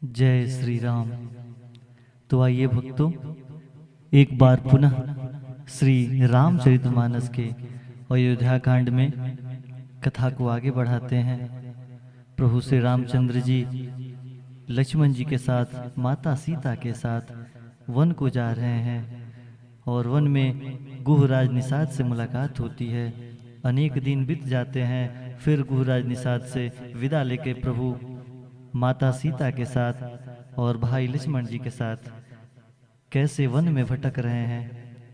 जय श्री राम। तो आइए भक्तों, एक बार पुनः श्री रामचरितमानस के अयोध्या कांड में कथा को आगे बढ़ाते हैं। प्रभु श्री रामचंद्र जी लक्ष्मण जी के साथ, माता सीता के साथ वन को जा रहे हैं और वन में गुहराज निषाद से मुलाकात होती है। अनेक दिन बीत जाते हैं, फिर गुहराज निषाद से विदा लेके प्रभु माता सीता के साथ और भाई लक्ष्मण जी के साथ कैसे वन में भटक रहे हैं,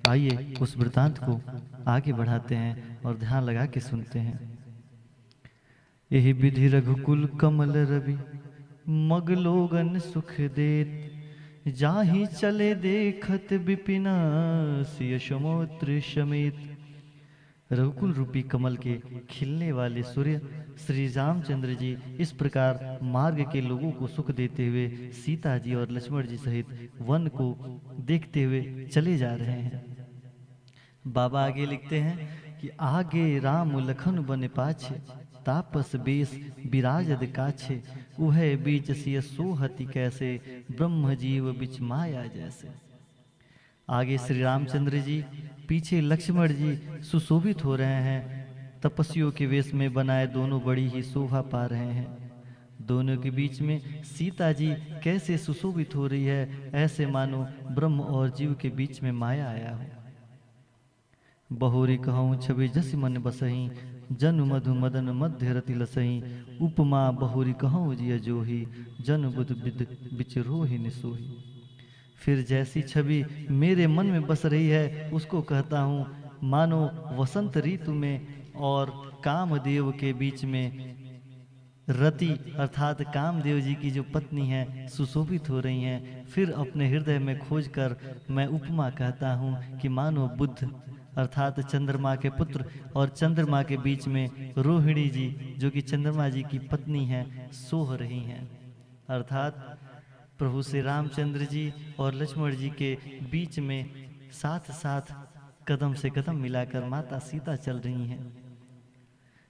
आइए उस वृतांत को आगे बढ़ाते हैं और ध्यान लगा के सुनते हैं। यही विधि रघुकुल कमल रवि मगलोगन सुख देत, जाहि चले देखत विपिना सिय समोत्र समेत। रघुकुल रूपी कमल के खिलने वाले सूर्य श्री रामचंद्र जी इस प्रकार मार्ग के लोगों को सुख देते हुए सीता जी और लक्ष्मण जी सहित वन को देखते हुए चले जा रहे हैं। बाबा आगे लिखते हैं कि आगे राम लखन बन पाछे, तापस बेस विराजद काछे, उहे बीच सिय सोहति कैसे, ब्रह्म जीव बिच माया जैसे। आगे श्री रामचंद्र जी, पीछे लक्ष्मण जी सुशोभित हो रहे हैं। तपस्वियों के वेश में बनाए दोनों बड़ी ही शोभा पा रहे हैं। दोनों के बीच में सीता जी कैसे सुशोभित हो रही है, ऐसे मानो ब्रह्म और जीव के बीच में माया आया हो। बहुरी कहूँ छवि जस मन बसही, जन मधु मदन मध्य रति लसही, उपमा बहुरी कहूँ जिय जोही, जन बुध बिद बिच रोहि निसोही। फिर जैसी छवि मेरे मन में बस रही है उसको कहता हूँ, मानो वसंत ऋतु में और कामदेव के बीच में रति अर्थात कामदेव जी की जो पत्नी है सुशोभित हो रही हैं। फिर अपने हृदय में खोजकर मैं उपमा कहता हूँ कि मानो बुद्ध अर्थात चंद्रमा के पुत्र और चंद्रमा के बीच में रोहिणी जी जो कि चंद्रमा जी की पत्नी हैं सोह रही हैं। अर्थात प्रभु श्री रामचंद्र जी और लक्ष्मण जी के बीच में साथ साथ कदम से कदम मिलाकर माता सीता चल रही हैं।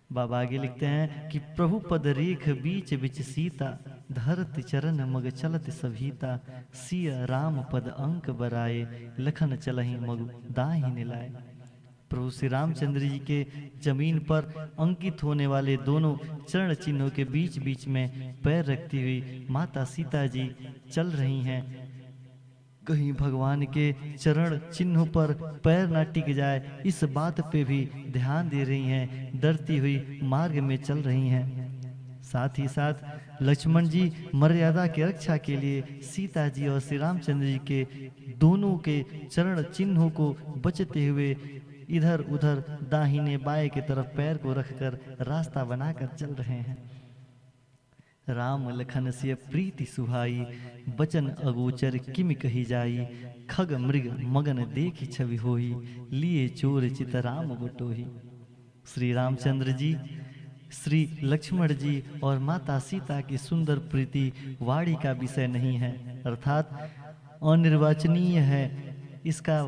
बाबा आगे लिखते हैं कि प्रभु पद रेख बीच बिच सीता, धरती चरण मग चलत सभीता, सिय राम पद अंक बराए, लखन चलहि मग दाहिने लाए। प्रभु श्री रामचंद्र जी के जमीन पर अंकित होने वाले दोनों चरण चिन्हों के बीच बीच में पैर रखती हुई माता सीता जी चल रही हैं। कहीं भगवान के चरण चिन्हों पर पैर ना टिक जाए, इस बात पे भी ध्यान दे रही हैं। डरती हुई मार्ग में चल रही हैं। साथ ही साथ लक्ष्मण जी मर्यादा की रक्षा के लिए सीता जी और श्री रामचंद्र जी के दोनों के चरण चिन्हों को बचते हुए इधर उधर दाहिने बाएं की तरफ पैर को रखकर रास्ता बनाकर चल रहे हैं। राम लखन सिय प्रीति सुहाई, बचन अगोचर किम कही जाई, खग मृग मगन देखी छवि होई, लिए चोर चित राम बटोही। श्री रामचंद्र जी, श्री लक्ष्मण जी और माता सीता की सुंदर प्रीति वाणी का विषय नहीं है, अर्थात अनिर्वाचनीय है। इसका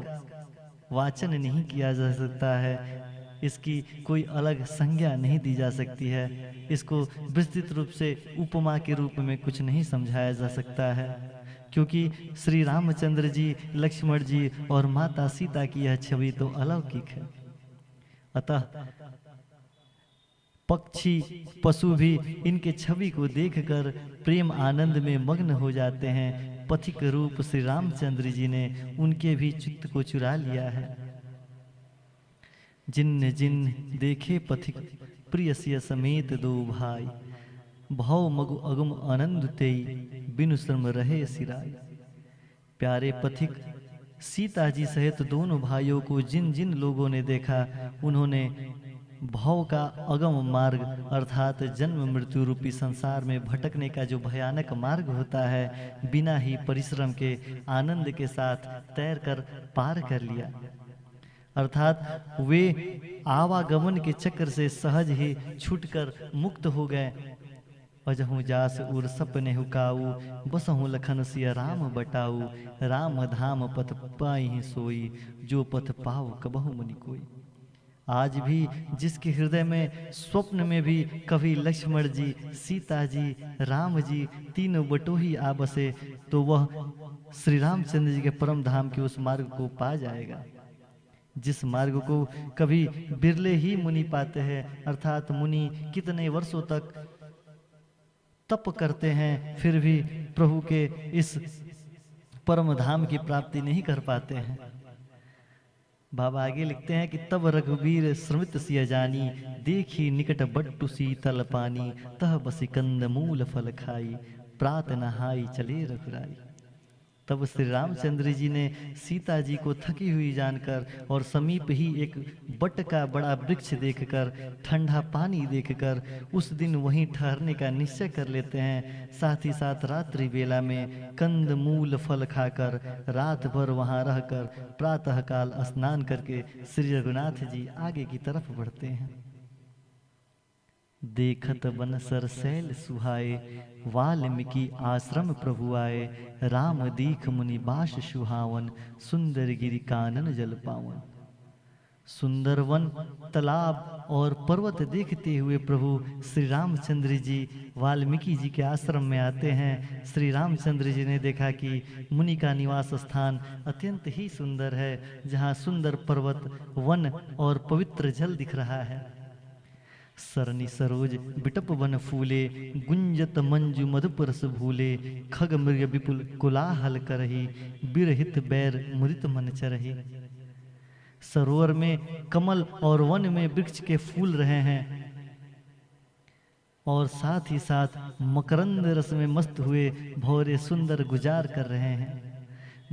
वाचन नहीं किया जा सकता है, इसकी कोई अलग संज्ञा नहीं दी जा सकती है। इसको विस्तृत रूप से उपमा के रूप में कुछ नहीं समझाया जा सकता है, क्योंकि श्री रामचंद्र जी, लक्ष्मण जी और माता सीता की यह छवि तो अलौकिक है। अतः पक्षी पशु भी इनके छवि को देखकर प्रेम आनंद में मग्न हो जाते हैं। पथिक रूप श्री रामचंद्र जी ने उनके भी चित्त को चुरा लिया है। जिन जिन देखे पथिक प्रिय सिय समेत दो भाई, भव मगु अगम आनंद तेई, बिनु श्रम रहे सिराई। प्यारे पथिक सीता जी सहित दोनों भाइयों को जिन जिन लोगों ने देखा, उन्होंने भव का अगम मार्ग अर्थात जन्म मृत्यु रूपी संसार में भटकने का जो भयानक मार्ग होता है, बिना ही परिश्रम के आनंद के साथ तैर कर पार कर लिया। अर्थात वे आवागमन के चक्र से सहज ही छूटकर मुक्त हो गए। अजहू जास उर सपने हुकाऊ, बसहु लखन सिय राम बटाऊ, राम धाम पथ पाई सोई, जो पथ पाव कबहु मनि कोई। आज भी जिसके हृदय में स्वप्न में भी कभी लक्ष्मण जी, सीता जी, राम जी तीनों बटोही आ बसे, तो वह श्री रामचंद्र जी के परम धाम के उस मार्ग को पा जाएगा। जिस मार्ग को कभी बिरले ही मुनि पाते हैं, अर्थात मुनि कितने वर्षों तक तप करते हैं फिर भी प्रभु के इस परम धाम की प्राप्ति नहीं कर पाते हैं। बाबा आगे लिखते हैं कि तब रघुबीर श्रमित सिय जानी, देखी निकट बट्टु शीतल पानी, तह बसी कंद मूल फल खाई, प्रात नहाई चले रघुराई। तब श्री रामचंद्र जी ने सीता जी को थकी हुई जानकर और समीप ही एक बट का बड़ा वृक्ष देखकर, ठंडा पानी देखकर उस दिन वहीं ठहरने का निश्चय कर लेते हैं। साथ ही साथ रात्रि बेला में कंद मूल फल खाकर रात भर वहां रहकर प्रातःकाल स्नान करके श्री रघुनाथ जी आगे की तरफ बढ़ते हैं। देखत बन सरसैल सुहाए, वाल्मीकि आश्रम प्रभु आए, राम दीख मुनि बास सुहावन, सुंदर गिरि कानन जल पावन। सुंदर वन, तालाब और पर्वत देखते हुए प्रभु श्री रामचंद्र जी वाल्मीकि जी के आश्रम में आते हैं। श्री रामचंद्र जी ने देखा कि मुनि का निवास स्थान अत्यंत ही सुंदर है, जहाँ सुंदर पर्वत, वन और पवित्र जल दिख रहा है। सरनी सरोज बिटप वन फूले, गुंजत मंजु मधुपरस भूले, खग मृग विपुल कोलाहल करही, बिरहित बैर मुदित मन चरही। सरोवर में कमल और वन में वृक्ष के फूल रहे हैं और साथ ही साथ मकरंद रस में मस्त हुए भौरे सुंदर गुजार कर रहे हैं।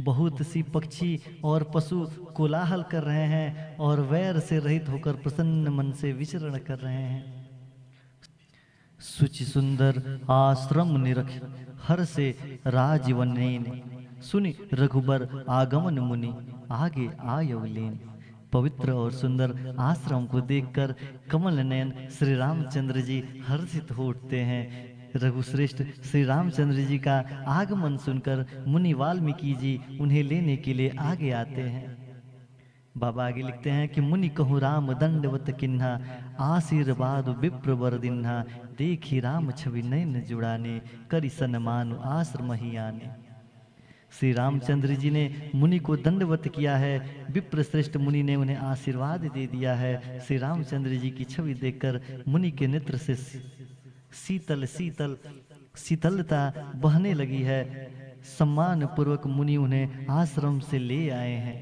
बहुत सी पक्षी और पशु कोलाहल कर रहे हैं और वैर से रहित होकर प्रसन्न मन से विचरण कर रहे हैं। सुचि सुंदर आश्रम निरख, हर से राजवन सुनि रघुबर आगमन मुनि, आगे आयव लेन। पवित्र और सुंदर आश्रम को देखकर कमल नयन श्री रामचंद्र जी हर्षित हो उठते हैं। रघुश्रेष्ठ श्री रामचंद्र जी का आगमन सुनकर मुनि वाल्मीकि जी उन्हें लेने के लिए आगे आते हैं। बाबा आगे लिखते हैं कि मुनि कहु राम दंडवत किन्हा, आशीर्वाद विप्र वर दिन्हा, देखी राम छवि नयन जुड़ाने, करि सन्मान आश्रम ही आने। श्री रामचंद्र जी ने मुनि को दंडवत किया है, विप्र श्रेष्ठ मुनि ने उन्हें आशीर्वाद दे दिया है। श्री रामचंद्र जी की छवि देखकर मुनि के नेत्र से शीतलता बहने लगी है। सम्मान पूर्वक मुनि उन्हें आश्रम से ले आए हैं।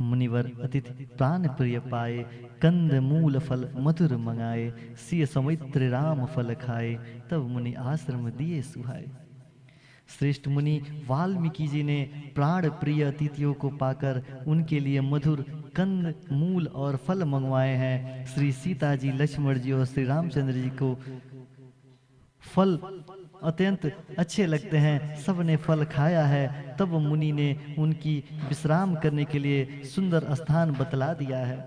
मुनिवर अतिथि प्राण प्रिय पाए, कंद मूल फल मधुर मंगाए, सिय समित्र राम फल खाए, तब मुनि आश्रम दिए सुहाए। श्रेष्ठ मुनि वाल्मीकि जी ने प्राण प्रिय अतिथियों को पाकर उनके लिए मधुर कंद मूल और फल मंगवाए हैं। श्री सीता जी, लक्ष्मण जी और श्री रामचंद्र जी को फल अत्यंत अच्छे लगते हैं, सब ने फल खाया है। तब मुनि ने उनकी विश्राम करने के लिए सुंदर स्थान बतला दिया है।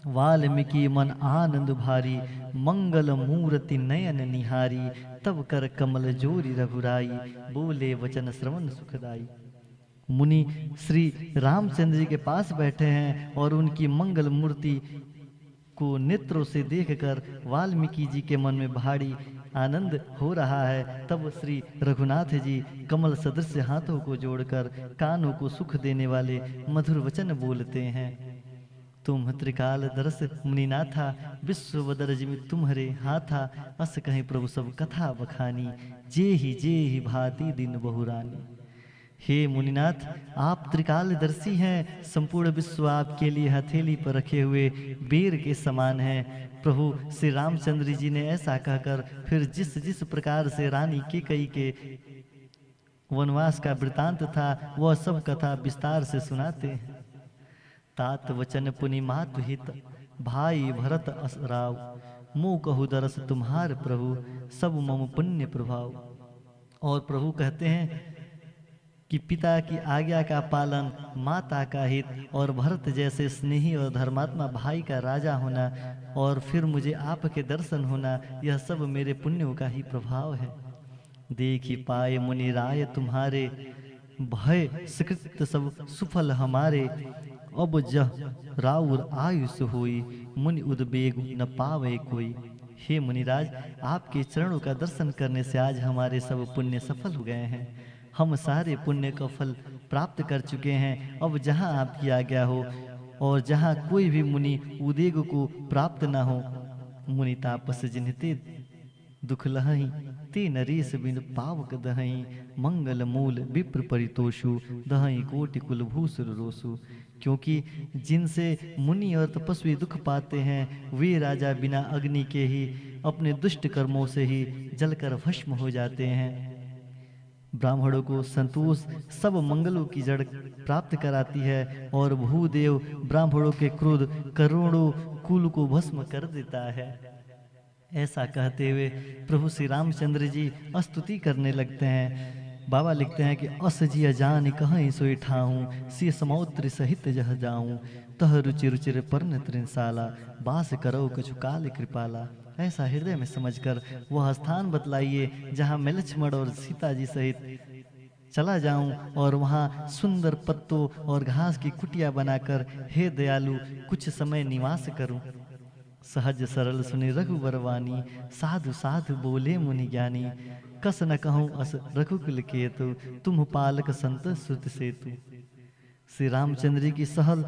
वाल्मीकि मन आनंद भारी, मंगल मूर्ति नयन निहारी, तब कर कमल जोरी रघुराई, बोले वचन श्रवण सुखदाई। मुनि श्री रामचंद्र जी के पास बैठे हैं और उनकी मंगल मूर्ति को नेत्रों से देखकर वाल्मीकि जी के मन में भारी आनंद हो रहा है। तब श्री रघुनाथ जी कमल सदृश हाथों को जोड़कर कानों को सुख देने वाले मधुर वचन बोलते हैं। तुम त्रिकाल दरस मुनिनाथा, विश्व बदर जिमि तुम्हारे हाथा, अस कहीं प्रभु सब कथा बखानी, जे ही भाती दिन बहुरानी। हे मुनिनाथ, आप त्रिकालदर्शी हैं, संपूर्ण विश्व आपके लिए हथेली पर रखे हुए बेर के समान हैं। प्रभु श्री रामचंद्र जी ने ऐसा कहकर फिर जिस जिस प्रकार से रानी कैकेयी के वनवास का वृतांत था वह सब कथा विस्तार से सुनाते हैं। तात वचन पुनि मातु हित, भाई भरत असराव, मुँह कहु दरस तुम्हार प्रभु, सब मम पुण्य प्रभाव। और प्रभु कहते हैं कि पिता की आज्ञा का पालन, माता का हित और भरत जैसे स्नेही और धर्मात्मा भाई का राजा होना और फिर मुझे आपके दर्शन होना, यह सब मेरे पुण्यों का ही प्रभाव है। देखी पाए मुनि राय तुम्हारे, भय सुकृत सब सुफल हमारे, अब जह राउर आयुष होई, मुनि उद्वेग न पावे कोई। हे मुनिराज, आपके चरणों का दर्शन करने से आज हमारे सब पुण्य सफल हो गए हैं। हम सारे पुण्य का फल प्राप्त कर चुके हैं। अब जहाँ आपकी आज्ञा हो और जहाँ कोई भी मुनि उद्वेग को प्राप्त न हो, मुनि तापस जिनते दुख लहई, ते नरेश बिन पावक दहई, मंगल मूल विप्र परितोषु, दहई कोटि कुल भूसुर रोसु। क्योंकि जिनसे मुनि और तपस्वी दुख पाते हैं, वे राजा बिना अग्नि के ही अपने दुष्ट कर्मों से ही जलकर भस्म हो जाते हैं। ब्राह्मणों को संतोष सब मंगलों की जड़ प्राप्त कराती है, और भूदेव ब्राह्मणों के क्रोध करोड़ों कुल को भस्म कर देता है। ऐसा कहते हुए प्रभु श्री रामचंद्र जी स्तुति करने लगते हैं। बाबा लिखते हैं कि अस जी अजान कहीं सोई ठाऊं, सी समौत्र सहित जह जाऊं, तह रुचि रुचिर पर्ण त्रिंसाला, बास करो कछु काल कृपाला। ऐसा हृदय में समझकर वह स्थान बतलाइए जहाँ मैं लक्ष्मण और सीता जी सहित चला जाऊं और वहाँ सुंदर पत्तों और घास की कुटिया बनाकर हे दयालु कुछ समय निवास करूं। सहज सरल सुनि रघुवर वाणी, साधु साधु बोले मुनि ज्ञानी, कस न कहूँ अस रघुकुल केतु, तुम पालक संत सुत सेतु। श्री रामचंद्र जी की सहल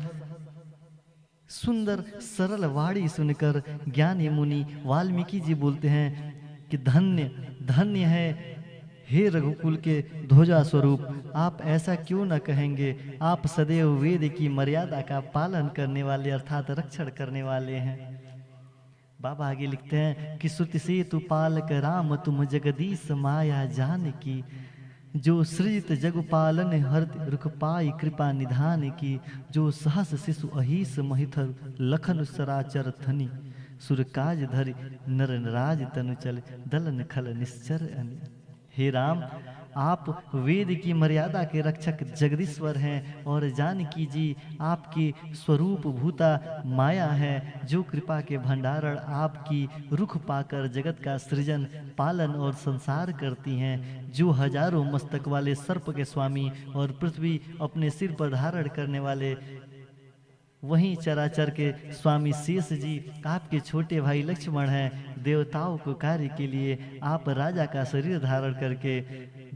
सुंदर सरल वाणी सुनकर ज्ञानी मुनि वाल्मीकि जी बोलते हैं कि धन्य धन्य है हे रघुकुल के ध्वजा स्वरूप, आप ऐसा क्यों न कहेंगे। आप सदैव वेद की मर्यादा का पालन करने वाले अर्थात रक्षण करने वाले हैं। बाबा आगे लिखते हैं कि सुति सेतु पालक राम, तुम जगदीश माया जान की, जो सृजित जग पालन हर रुख पाई कृपा निधान की, जो सहस शिशु अहिस महिथर लखन सराचर थनी, सुर काज धरि नर राज तनु चल दलन खल निश्चर अनि। हे राम, आप वेद की मर्यादा के रक्षक जगदीश्वर हैं, और जानकी जी आपकी स्वरूप भूता माया है, जो कृपा के भंडारण आपकी रुख पाकर जगत का सृजन पालन और संसार करती हैं, जो हजारों मस्तक वाले सर्प के स्वामी और पृथ्वी अपने सिर पर धारण करने वाले, वहीं चराचर के स्वामी शेष जी आपके छोटे भाई लक्ष्मण हैं। देवताओं को कार्य के लिए आप राजा का शरीर धारण करके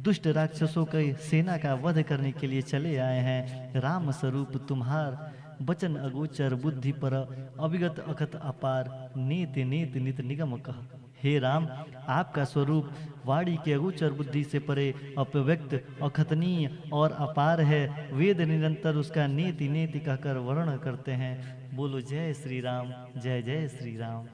दुष्ट राक्षसों की सेना का वध करने के लिए चले आए हैं। राम स्वरूप तुम्हार वचन अगोचर, बुद्धि पर अविगत अखत अपार, नीति नीति नित निगम कह। हे राम, आपका स्वरूप वाणी के अगोचर, बुद्धि से परे, अपव्यक्त, अखतनीय और अपार है। वेद निरंतर उसका नीति नीति कहकर वर्णन करते हैं। बोलो जय श्री राम, जय जय श्री राम।